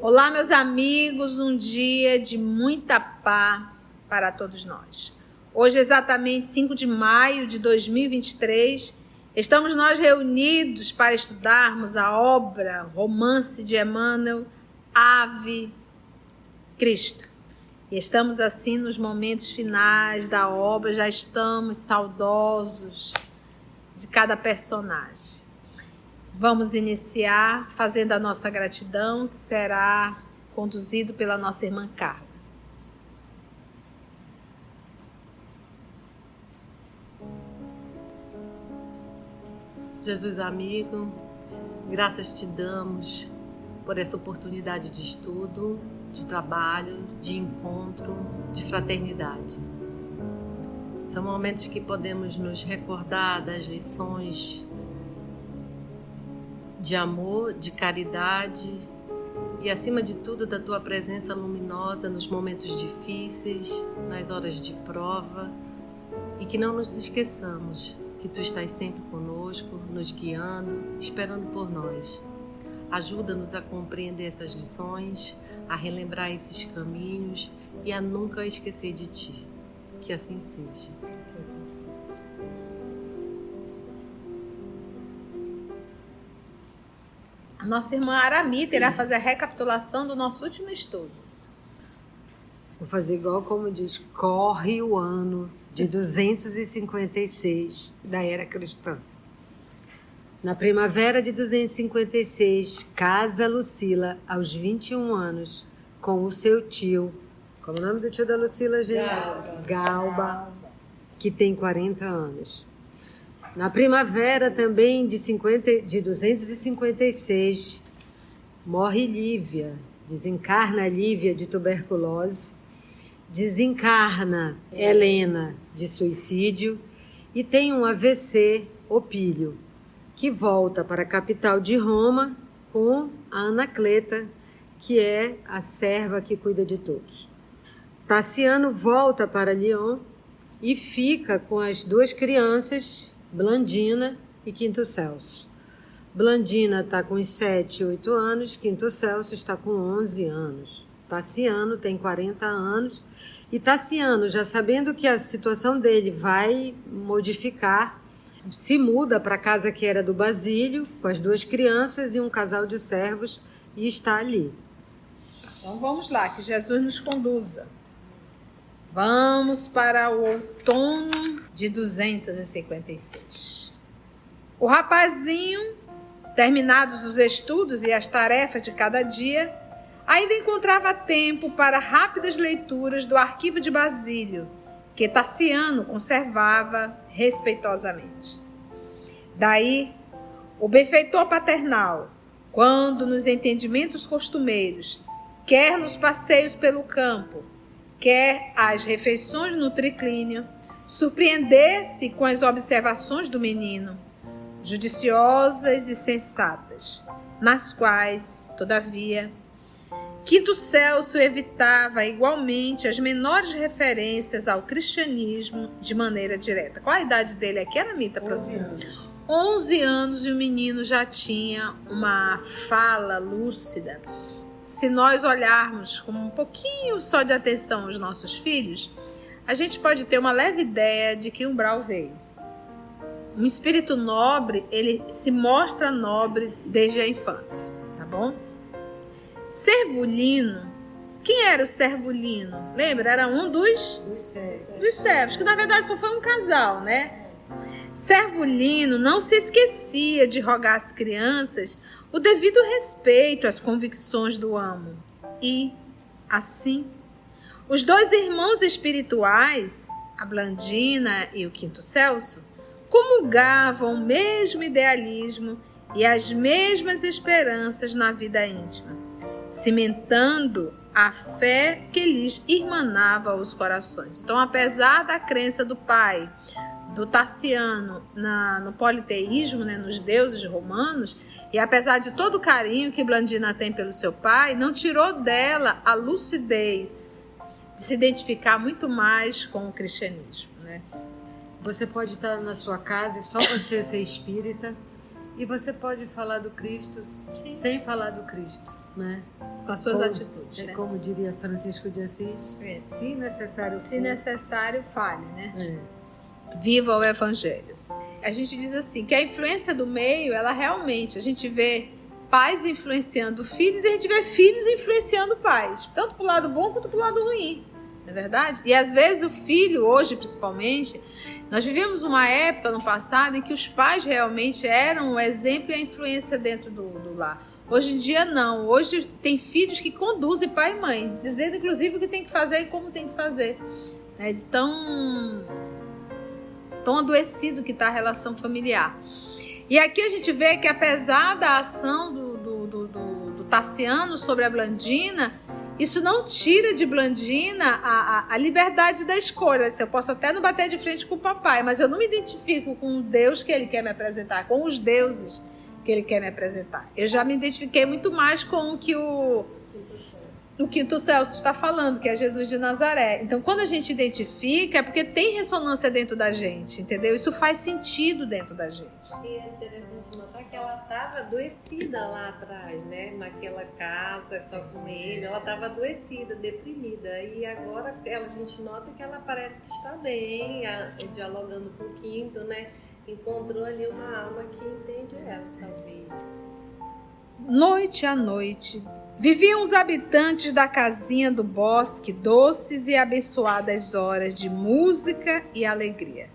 Olá, meus amigos, um dia de muita paz para todos nós. Hoje, exatamente 5 de maio de 2023, estamos nós reunidos para estudarmos a obra, romance de Emmanuel, Ave Cristo. E estamos assim nos momentos finais da obra, já estamos saudosos de cada personagem. Vamos iniciar fazendo a nossa gratidão, que será conduzido pela nossa irmã Carla. Jesus amigo, graças te damos por essa oportunidade de estudo, de trabalho, de encontro, de fraternidade. São momentos que podemos nos recordar das lições de amor, de caridade e, acima de tudo, da tua presença luminosa nos momentos difíceis, nas horas de prova, e que não nos esqueçamos que tu estás sempre conosco, nos guiando, esperando por nós. Ajuda-nos a compreender essas lições, a relembrar esses caminhos e a nunca esquecer de ti. Que assim seja. A nossa irmã Aramita irá fazer a recapitulação do nosso último estudo. Vou fazer igual como diz, corre o ano de 256 da era cristã. Na primavera de 256, casa Lucila aos 21 anos com o seu tio. Como é o nome do tio da Lucila, gente? Galba, que tem 40 anos. Na primavera também de 256, morre Lívia, desencarna Lívia de tuberculose, desencarna Helena de suicídio e tem um AVC, Opílio, que volta para a capital de Roma com a Anacleta, que é a serva que cuida de todos. Tassiano volta para Lyon e fica com as duas crianças, Blandina e Quinto Celso. Blandina está com 7, 8 anos, Quinto Celso está com 11 anos. Tassiano tem 40 anos e Tassiano, já sabendo que a situação dele vai modificar, se muda para a casa que era do Basílio, com as duas crianças e um casal de servos, e está ali. Então vamos lá, que Jesus nos conduza. Vamos para o outono de 256. O rapazinho, terminados os estudos e as tarefas de cada dia, ainda encontrava tempo para rápidas leituras do arquivo de Basílio, que Tassiano conservava respeitosamente. Daí, o benfeitor paternal, quando nos entendimentos costumeiros, quer nos passeios pelo campo, quer às refeições no triclínio, surpreender-se com as observações do menino, judiciosas e sensatas, nas quais, todavia, Quinto Celso evitava igualmente as menores referências ao cristianismo de maneira direta. Qual a idade dele aqui, Aramita? 11 anos e o menino já tinha uma fala lúcida. Se nós olharmos com um pouquinho só de atenção aos nossos filhos, a gente pode ter uma leve ideia de que umbral veio. Um espírito nobre, ele se mostra nobre desde a infância, tá bom? Servulino, quem era o Servulino? Lembra? Era um dos servos, que na verdade só foi um casal, né? Servulino não se esquecia de rogar às crianças o devido respeito às convicções do amo. E, assim, os dois irmãos espirituais, a Blandina e o Quinto Celso, comungavam o mesmo idealismo e as mesmas esperanças na vida íntima, cimentando a fé que lhes irmanava os corações. Então, apesar da crença do pai, do Tassiano, no politeísmo, né, nos deuses romanos, e apesar de todo o carinho que Blandina tem pelo seu pai, não tirou dela a lucidez de se identificar muito mais com o cristianismo, né? Você pode estar na sua casa e só você ser espírita, e você pode falar do Cristo sem falar do Cristo. né? Com as suas atitudes, né? Como diria Francisco de Assis, se necessário se necessário, fale, né? É. Viva o Evangelho. A gente diz assim, que a influência do meio, ela realmente, a gente vê pais influenciando filhos e a gente vê filhos influenciando pais, tanto pro lado bom quanto pro lado ruim, não é verdade? E às vezes o filho, hoje principalmente, nós vivemos uma época no passado em que os pais realmente eram o exemplo e a influência dentro do lar. Hoje em dia não, hoje tem filhos que conduzem pai e mãe, dizendo inclusive o que tem que fazer e como tem que fazer, né? De tão adoecido que está a relação familiar. E aqui a gente vê que apesar da ação do Tassiano sobre a Blandina, isso não tira de Blandina a liberdade da escolha. Eu posso até não bater de frente com o papai, mas eu não me identifico com o Deus que ele quer me apresentar, com os deuses que ele quer me apresentar. Eu já me identifiquei muito mais com o que o Quinto Celso está falando, que é Jesus de Nazaré. Então, quando a gente identifica, é porque tem ressonância dentro da gente, entendeu? Isso faz sentido dentro da gente. E é interessante notar que ela estava adoecida lá atrás, né? Naquela casa, só com ele. Ela estava adoecida, deprimida. E agora a gente nota que ela parece que está bem, dialogando com o Quinto, né? Encontrou ali uma alma que entende ela, talvez. Noite a noite, viviam os habitantes da casinha do bosque doces e abençoadas horas de música e alegria.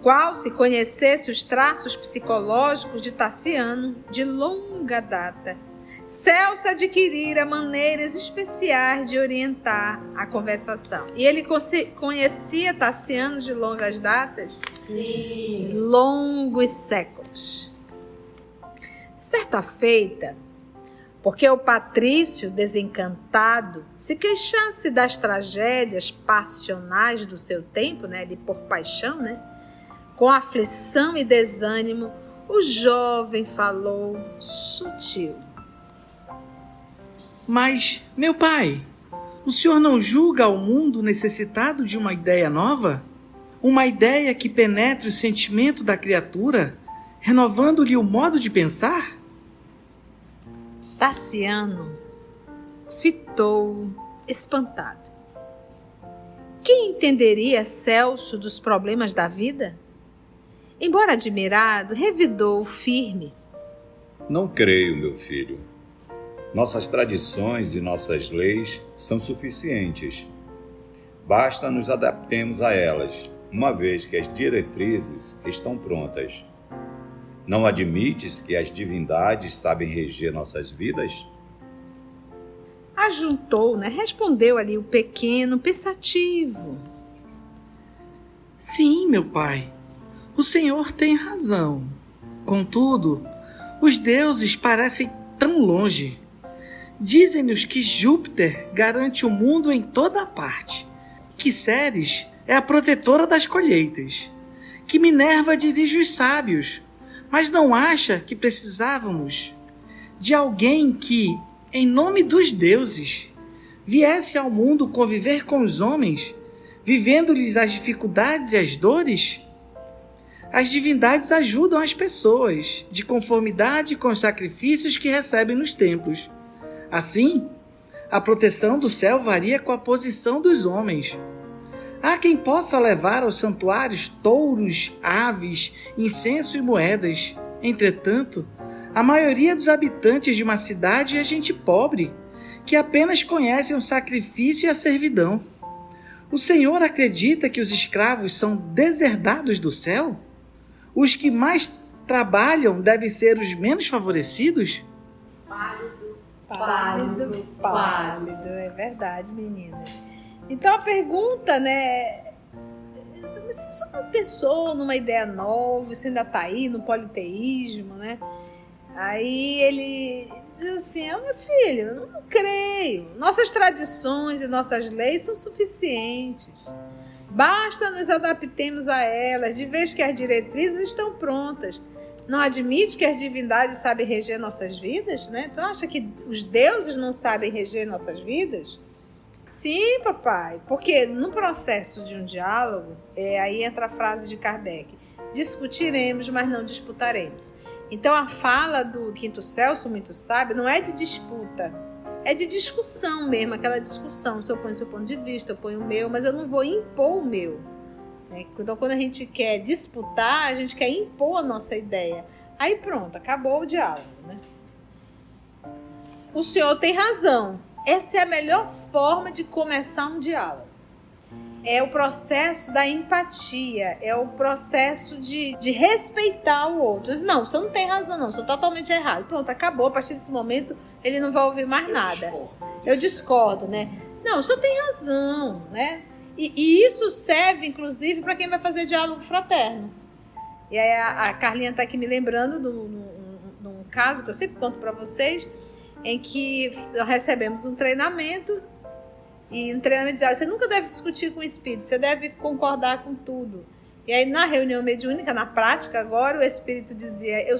Qual se conhecesse os traços psicológicos de Tassiano de longa data, Celso adquirira maneiras especiais de orientar a conversação. E ele conhecia Tassiano de longas datas? Sim. Longos séculos. Certa feita, porque o patrício desencantado se queixasse das tragédias passionais do seu tempo, né, ali por paixão, né, com aflição e desânimo, o jovem falou sutil. Mas, meu pai, o senhor não julga o mundo necessitado de uma ideia nova? Uma ideia que penetre o sentimento da criatura, renovando-lhe o modo de pensar? Tassiano fitou espantado. Quem entenderia Celso dos problemas da vida? Embora admirado, revidou firme. Não creio, meu filho. Nossas tradições e nossas leis são suficientes. Basta nos adaptemos a elas, uma vez que as diretrizes estão prontas. Não admites que as divindades sabem reger nossas vidas? Ajuntou, né? Respondeu ali o pequeno, pensativo. Sim, meu pai, o senhor tem razão. Contudo, os deuses parecem tão longe. Dizem-nos que Júpiter garante o mundo em toda a parte, que Ceres é a protetora das colheitas, que Minerva dirige os sábios, mas não acha que precisávamos de alguém que, em nome dos deuses, viesse ao mundo conviver com os homens, vivendo-lhes as dificuldades e as dores? As divindades ajudam as pessoas, de conformidade com os sacrifícios que recebem nos templos. Assim, a proteção do céu varia com a posição dos homens. Há quem possa levar aos santuários touros, aves, incenso e moedas. Entretanto, a maioria dos habitantes de uma cidade é gente pobre, que apenas conhecem o sacrifício e a servidão. O Senhor acredita que os escravos são deserdados do céu? Os que mais trabalham devem ser os menos favorecidos? Pálido, é verdade, meninas. Então a pergunta, né, se isso não pensou numa ideia nova, isso ainda está aí no politeísmo, né? Aí ele diz assim, meu filho, eu não creio. Nossas tradições e nossas leis são suficientes. Basta nos adaptemos a elas, de vez que as diretrizes estão prontas. Não admite que as divindades sabem reger nossas vidas, né? Tu acha que os deuses não sabem reger nossas vidas? Sim, papai, porque no processo de um diálogo, aí entra a frase de Kardec, discutiremos, mas não disputaremos. Então a fala do Quinto Celso, muito sábio, não é de disputa, é de discussão mesmo, aquela discussão. Se eu ponho o seu ponto de vista, eu ponho o meu, mas eu não vou impor o meu. Então quando a gente quer disputar, a gente quer impor a nossa ideia. Aí pronto, acabou o diálogo, né? O senhor tem razão. Essa é a melhor forma de começar um diálogo. É o processo da empatia, é o processo de respeitar o outro. Não, o senhor não tem razão não, o senhor está totalmente errado. Pronto, acabou. A partir desse momento, ele não vai ouvir mais nada. Eu discordo, né? Não, o senhor tem razão, né? E isso serve, inclusive, para quem vai fazer diálogo fraterno. E aí a Carlinha está aqui me lembrando de um caso que eu sempre conto para vocês, em que nós recebemos um treinamento, e no treinamento dizia, você nunca deve discutir com o espírito, você deve concordar com tudo. E aí na reunião mediúnica, na prática agora, o espírito dizia, eu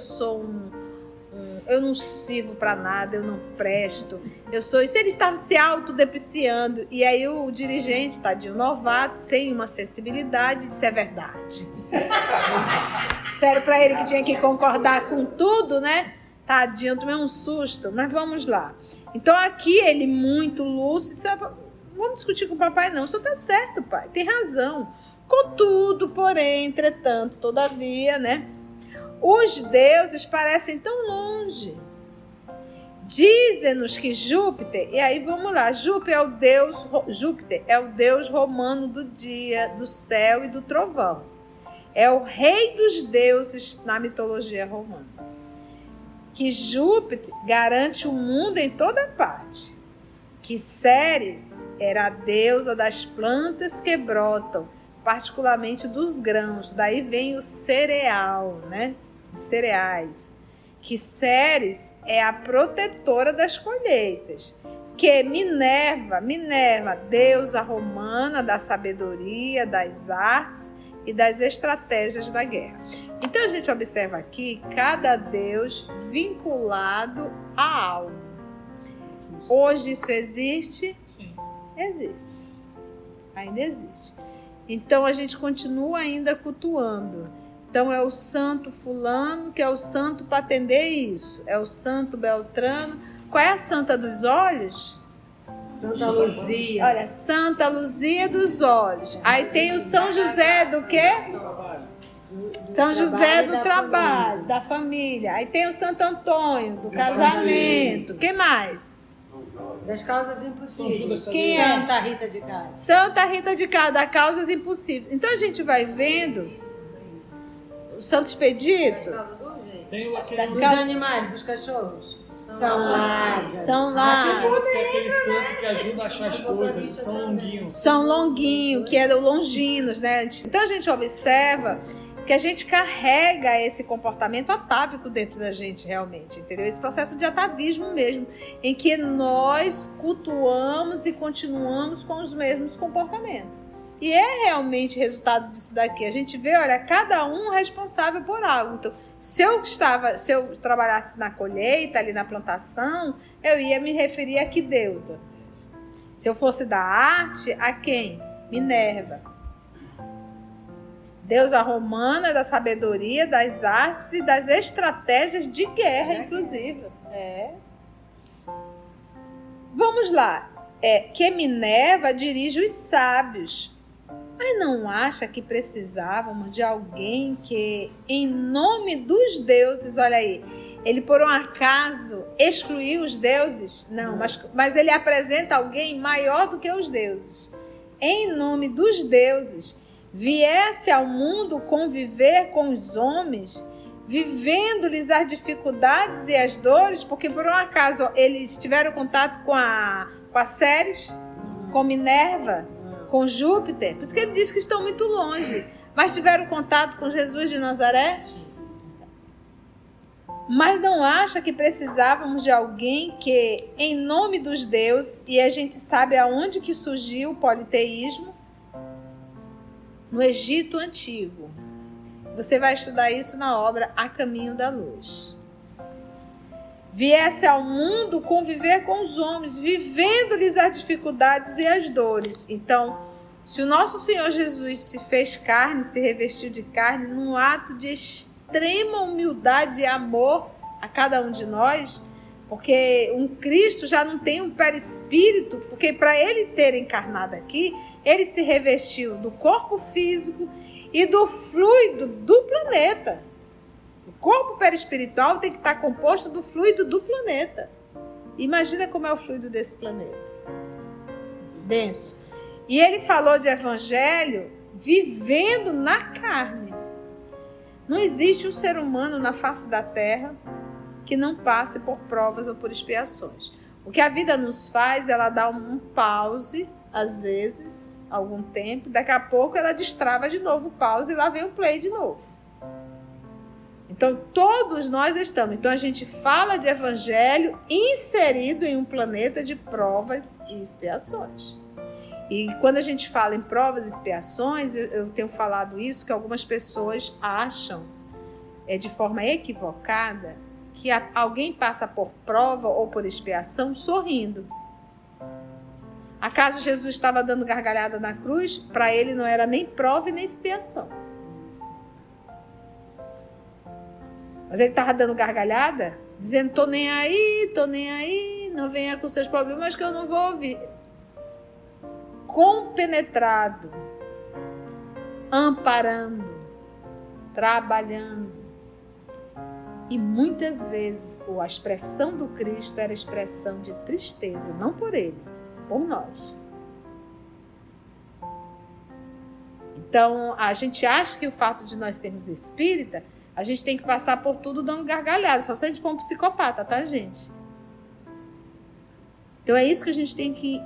não sirvo para nada, eu não presto, eu sou isso. Ele estava se autodepreciando. E aí o dirigente, tadinho, novato, sem uma sensibilidade, disse, é verdade. Sério, para ele que tinha que concordar com tudo, né? Tadinho, eu tomei um susto, mas vamos lá. Então aqui ele, muito lúcido, disse, vamos discutir com o papai não, o senhor está certo, pai, tem razão. Contudo, porém, entretanto, todavia, né? Os deuses parecem tão longe. Dizem-nos que Júpiter, e aí vamos lá, Júpiter é o deus romano do dia, do céu e do trovão. É o rei dos deuses na mitologia romana. Que Júpiter garante o mundo em toda parte. Que Ceres era a deusa das plantas que brotam, particularmente dos grãos. Daí vem o cereal, né? Os cereais. Que Ceres é a protetora das colheitas. Que Minerva, deusa romana da sabedoria, das artes e das estratégias da guerra. Então a gente observa aqui cada deus vinculado a algo. Hoje isso existe? Sim. Existe. Ainda existe. Então a gente continua ainda cultuando. Então é o santo fulano que é o santo para atender isso. É o santo Beltrano. Qual é a santa dos olhos? Santa Luzia. Olha, Santa Luzia dos olhos. Aí tem o São José do quê? São José do trabalho, da família. Aí tem o Santo Antônio do casamento. Quem mais? Das causas impossíveis. Quem é? Santa Rita de Cássia. Santa Rita de Cássia, das causas impossíveis. Então a gente vai vendo o Santo Expedito. Dos animais, dos cachorros. São Lázaro. Que é aquele santo que ajuda a achar as coisas, São Longuinho. São Longuinho, que é o Longinos, né? Então a gente observa que a gente carrega esse comportamento atávico dentro da gente realmente, entendeu? Esse processo de atavismo mesmo, em que nós cultuamos e continuamos com os mesmos comportamentos. E é realmente resultado disso daqui. A gente vê, olha, cada um responsável por algo. Então, se eu trabalhasse na colheita, ali na plantação, eu ia me referir a que deusa? Se eu fosse da arte, a quem? Minerva. Deusa romana da sabedoria, das artes e das estratégias de guerra, inclusive. Vamos lá. Que Minerva dirige os sábios. Mas não acha que precisávamos de alguém que, em nome dos deuses, olha aí, ele por um acaso excluiu os deuses? Não, mas ele apresenta alguém maior do que os deuses. Em nome dos deuses, viesse ao mundo conviver com os homens, vivendo-lhes as dificuldades e as dores, porque por um acaso eles tiveram contato com a Ceres, com Minerva, com Júpiter, por isso que ele diz que estão muito longe, mas tiveram contato com Jesus de Nazaré? Mas não acha que precisávamos de alguém que, em nome dos deuses, e a gente sabe aonde que surgiu o politeísmo? No Egito Antigo. Você vai estudar isso na obra A Caminho da Luz. Viesse ao mundo conviver com os homens, vivendo-lhes as dificuldades e as dores. Então, se o nosso Senhor Jesus se fez carne, se revestiu de carne, num ato de extrema extrema humildade e amor a cada um de nós, porque um Cristo já não tem um perispírito, porque para ele ter encarnado aqui, ele se revestiu do corpo físico e do fluido do planeta. O corpo perispiritual tem que estar composto do fluido do planeta. Imagina como é o fluido desse planeta. Denso. E ele falou de evangelho vivendo na carne. Não existe um ser humano na face da terra que não passe por provas ou por expiações. O que a vida nos faz, ela dá um pause, às vezes, algum tempo, daqui a pouco ela destrava de novo o pause e lá vem o play de novo. Então, todos nós estamos. Então, a gente fala de evangelho inserido em um planeta de provas e expiações. E quando a gente fala em provas e expiações, eu tenho falado isso, que algumas pessoas acham, de forma equivocada, que alguém passa por prova ou por expiação sorrindo. Acaso Jesus estava dando gargalhada na cruz? Para ele não era nem prova e nem expiação. Mas ele estava dando gargalhada, dizendo, tô nem aí, não venha com seus problemas que eu não vou ouvir. Compenetrado, amparando, trabalhando. E muitas vezes a expressão do Cristo era expressão de tristeza, não por ele, por nós. Então, a gente acha que o fato de nós sermos espírita, a gente tem que passar por tudo dando gargalhada, só se a gente for um psicopata, tá, gente? Então, é isso que a gente tem que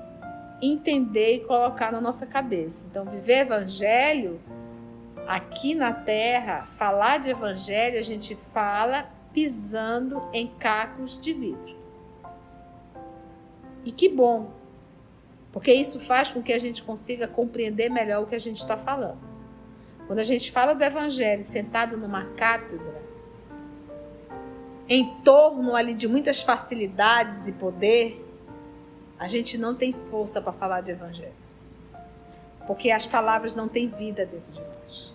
entender e colocar na nossa cabeça. Então, viver evangelho aqui na Terra, falar de evangelho, a gente fala pisando em cacos de vidro. E que bom, porque isso faz com que a gente consiga compreender melhor o que a gente está falando. Quando a gente fala do evangelho sentado numa cátedra, em torno ali de muitas facilidades e poder, a gente não tem força para falar de evangelho. Porque as palavras não têm vida dentro de nós.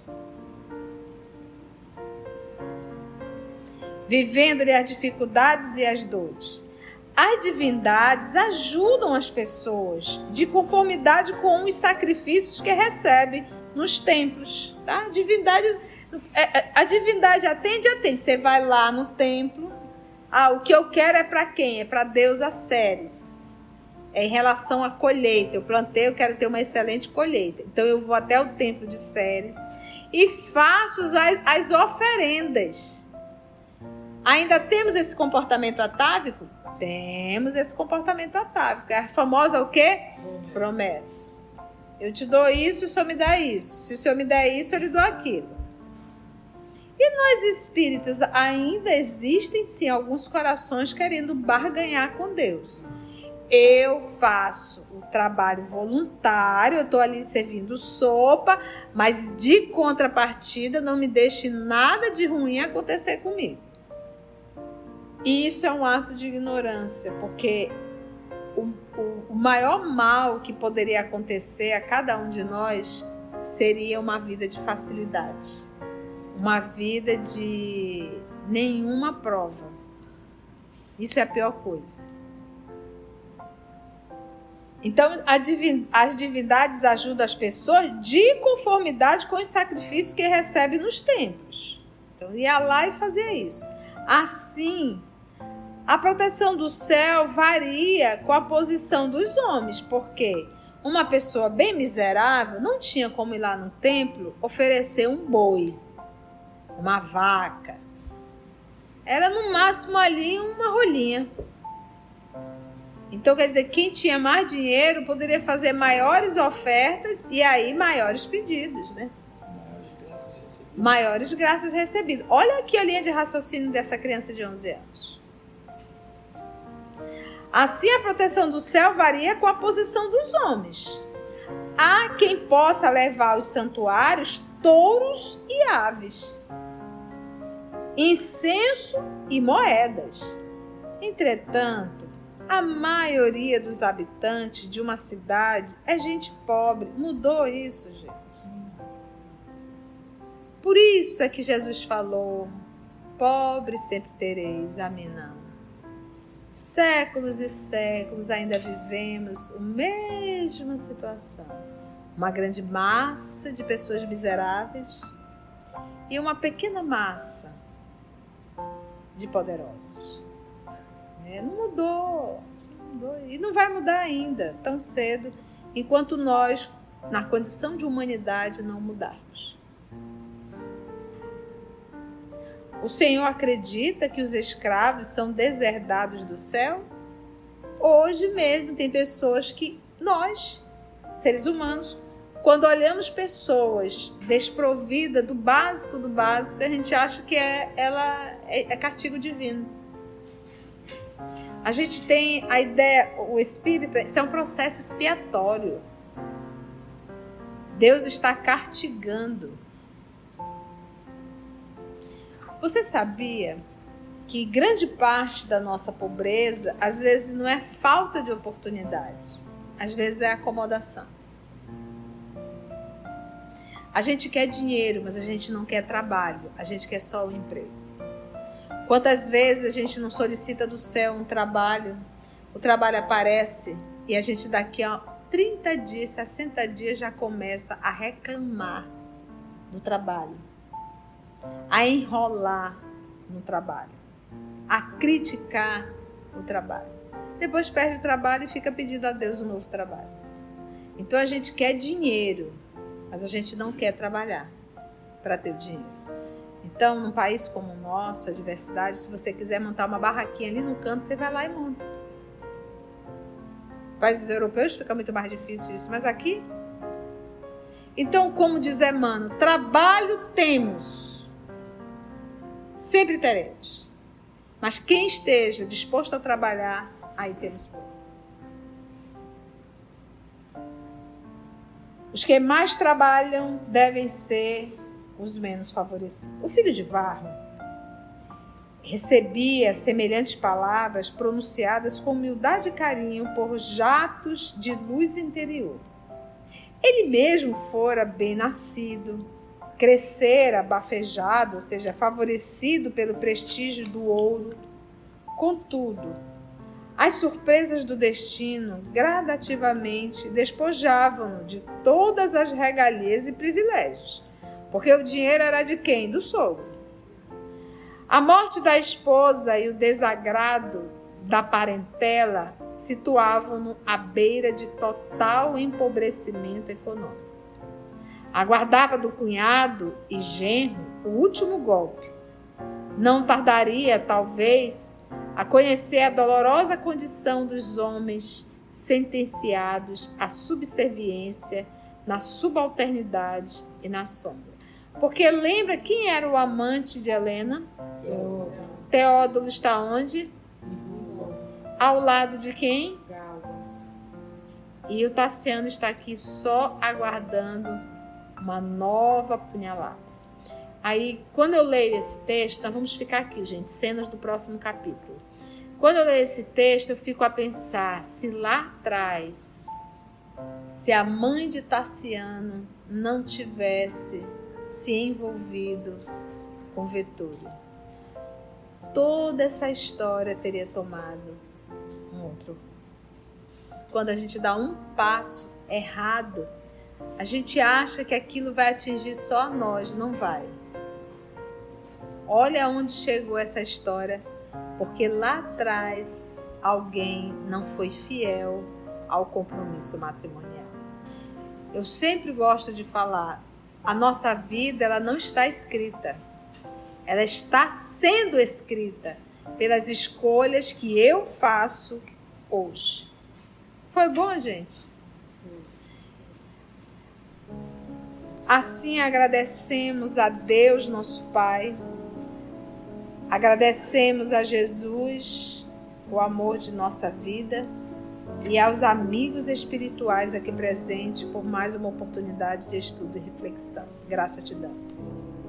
Vivendo-lhe as dificuldades e as dores. As divindades ajudam as pessoas de conformidade com os sacrifícios que recebem nos templos. Tá? A divindade atende. Você vai lá no templo. O que eu quero é para quem? É para deusa Ceres. É em relação à colheita. Eu plantei, eu quero ter uma excelente colheita. Então eu vou até o templo de Ceres e faço as oferendas. Ainda temos esse comportamento atávico? Temos esse comportamento atávico. É a famosa o quê? Promessa. Eu te dou isso, o Senhor me dá isso. Se o Senhor me der isso, eu lhe dou aquilo. E nós espíritas ainda existem sim alguns corações querendo barganhar com Deus. Eu faço o trabalho voluntário, eu estou ali servindo sopa, mas de contrapartida não me deixe nada de ruim acontecer comigo. E isso é um ato de ignorância, porque o maior mal que poderia acontecer a cada um de nós seria uma vida de facilidade, uma vida de nenhuma prova. Isso é a pior coisa. Então, as divindades ajudam as pessoas de conformidade com os sacrifícios que recebem nos templos. Então, ia lá e fazia isso. Assim, a proteção do céu varia com a posição dos homens, porque uma pessoa bem miserável não tinha como ir lá no templo oferecer um boi, uma vaca. Era no máximo ali uma rolinha. Então, quer dizer, quem tinha mais dinheiro poderia fazer maiores ofertas e aí maiores pedidos, né? Maiores graças recebidas. Olha aqui a linha de raciocínio dessa criança de 11 anos. Assim, a proteção do céu varia com a posição dos homens. Há quem possa levar aos santuários touros e aves, incenso e moedas. Entretanto, a maioria dos habitantes de uma cidade é gente pobre. Mudou isso, gente. Por isso é que Jesus falou: pobre sempre tereis, a mim não. Séculos e séculos ainda vivemos a mesma situação. Uma grande massa de pessoas miseráveis e uma pequena massa de poderosos. Não mudou e não vai mudar ainda tão cedo, enquanto nós, na condição de humanidade, não mudarmos. O Senhor acredita que os escravos são deserdados do céu? Hoje mesmo tem pessoas que nós, seres humanos, quando olhamos pessoas desprovidas do básico, a gente acha que ela é castigo divino. A gente tem a ideia, o espírita, isso é um processo expiatório. Deus está castigando. Você sabia que grande parte da nossa pobreza, às vezes, não é falta de oportunidade, às vezes é acomodação. A gente quer dinheiro, mas a gente não quer trabalho, a gente quer só o emprego. Quantas vezes a gente não solicita do céu um trabalho, o trabalho aparece e a gente daqui a 30 dias, 60 dias já começa a reclamar do trabalho, a enrolar no trabalho, a criticar o trabalho. Depois perde o trabalho e fica pedindo a Deus um novo trabalho. Então a gente quer dinheiro, mas a gente não quer trabalhar para ter o dinheiro. Então, num país como o nosso, a diversidade, se você quiser montar uma barraquinha ali no canto, você vai lá e monta. Em países europeus fica muito mais difícil isso, mas aqui... Então, como diz Emmanuel, trabalho temos, sempre teremos. Mas quem esteja disposto a trabalhar, aí temos pouco. Os que mais trabalham devem ser os menos favorecidos. O filho de Varro recebia semelhantes palavras pronunciadas com humildade e carinho por jatos de luz interior. Ele mesmo fora bem nascido, crescera bafejado, ou seja, favorecido pelo prestígio do ouro. Contudo, as surpresas do destino gradativamente despojavam-no de todas as regalias e privilégios, porque o dinheiro era de quem? Do sogro. A morte da esposa e o desagrado da parentela situavam-no à beira de total empobrecimento econômico. Aguardava do cunhado e genro o último golpe. Não tardaria, talvez, a conhecer a dolorosa condição dos homens sentenciados à subserviência, na subalternidade e na sombra. Porque lembra quem era o amante de Helena? Teódulo está onde? Ao lado de quem? E o Tassiano está aqui só aguardando uma nova punhalada. Aí, quando eu leio esse texto, nós vamos ficar aqui, gente, cenas do próximo capítulo. Quando eu leio esse texto, eu fico a pensar se lá atrás, se a mãe de Tassiano não tivesse se envolvido com Vetúlio, toda essa história teria tomado um outro. Quando a gente dá um passo errado, a gente acha que aquilo vai atingir só nós, não vai. Olha onde chegou essa história, porque lá atrás alguém não foi fiel ao compromisso matrimonial. Eu sempre gosto de falar, a nossa vida ela não está escrita, ela está sendo escrita pelas escolhas que eu faço hoje. Foi bom, gente? Assim agradecemos a Deus, nosso Pai, agradecemos a Jesus, o amor de nossa vida, e aos amigos espirituais aqui presentes por mais uma oportunidade de estudo e reflexão. Graças te damos, Senhor.